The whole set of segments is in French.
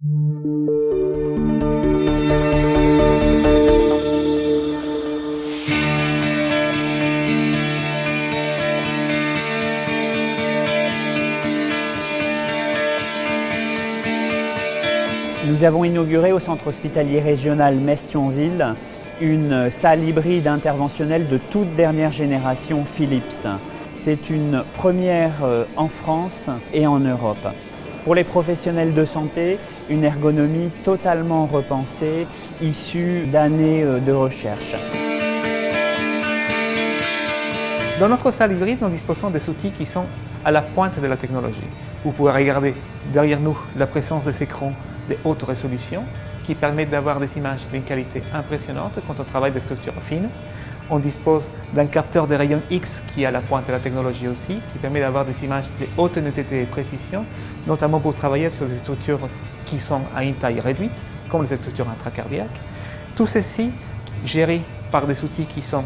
Nous avons inauguré au centre hospitalier régional Metz-Thionville une salle hybride interventionnelle de toute dernière génération Philips. C'est une première en France et en Europe. Pour les professionnels de santé, une ergonomie totalement repensée, issue d'années de recherche. Dans notre salle hybride, nous disposons des outils qui sont à la pointe de la technologie. Vous pouvez regarder derrière nous la présence des écrans de haute résolution qui permettent d'avoir des images d'une qualité impressionnante quand on travaille des structures fines. On dispose d'un capteur de rayons X qui est à la pointe de la technologie aussi, qui permet d'avoir des images de haute netteté et précision, notamment pour travailler sur des structures qui sont à une taille réduite, comme les structures intracardiaques. Tout ceci géré par des outils qui sont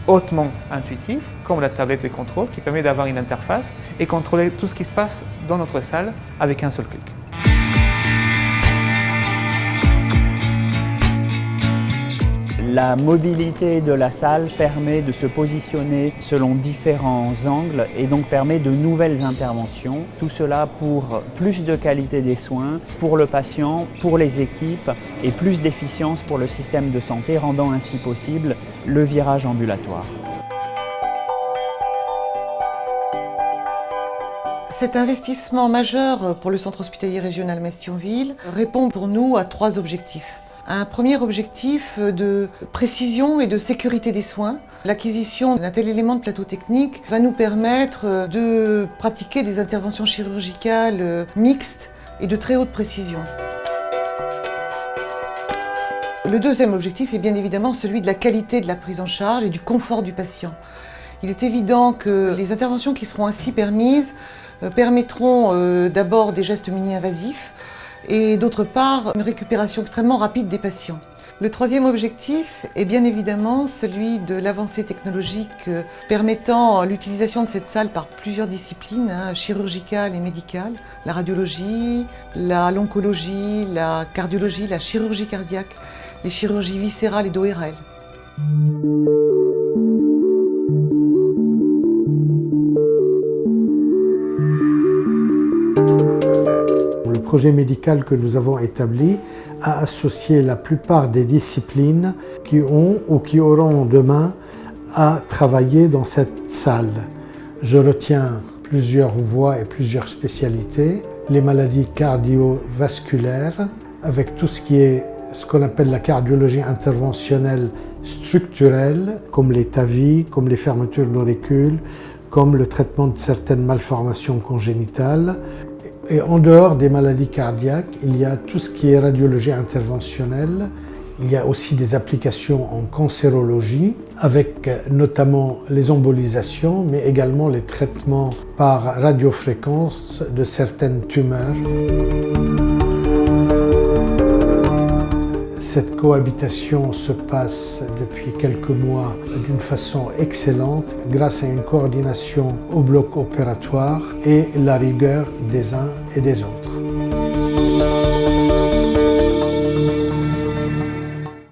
hautement intuitifs, comme la tablette de contrôle, qui permet d'avoir une interface et contrôler tout ce qui se passe dans notre salle avec un seul clic. La mobilité de la salle permet de se positionner selon différents angles et donc permet de nouvelles interventions. Tout cela pour plus de qualité des soins, pour le patient, pour les équipes et plus d'efficience pour le système de santé, rendant ainsi possible le virage ambulatoire. Cet investissement majeur pour le centre hospitalier régional Metz-Thionville répond pour nous à 3 objectifs. Un premier objectif de précision et de sécurité des soins. L'acquisition d'un tel élément de plateau technique va nous permettre de pratiquer des interventions chirurgicales mixtes et de très haute précision. Le deuxième objectif est bien évidemment celui de la qualité de la prise en charge et du confort du patient. Il est évident que les interventions qui seront ainsi permises permettront d'abord des gestes mini-invasifs, et d'autre part, une récupération extrêmement rapide des patients. Le troisième objectif est bien évidemment celui de l'avancée technologique permettant l'utilisation de cette salle par plusieurs disciplines, chirurgicales et médicales, la radiologie, l'oncologie, la cardiologie, la chirurgie cardiaque, les chirurgies viscérales et d'ORL. Le projet médical que nous avons établi a associé la plupart des disciplines qui ont ou qui auront demain à travailler dans cette salle. Je retiens plusieurs voies et plusieurs spécialités, les maladies cardiovasculaires, avec tout ce qui est ce qu'on appelle la cardiologie interventionnelle structurelle, comme les TAVI, comme les fermetures d'auricules, comme le traitement de certaines malformations congénitales. Et en dehors des maladies cardiaques, il y a tout ce qui est radiologie interventionnelle. Il y a aussi des applications en cancérologie, avec notamment les embolisations, mais également les traitements par radiofréquence de certaines tumeurs. Cette cohabitation se passe depuis quelques mois d'une façon excellente grâce à une coordination au bloc opératoire et la rigueur des uns et des autres.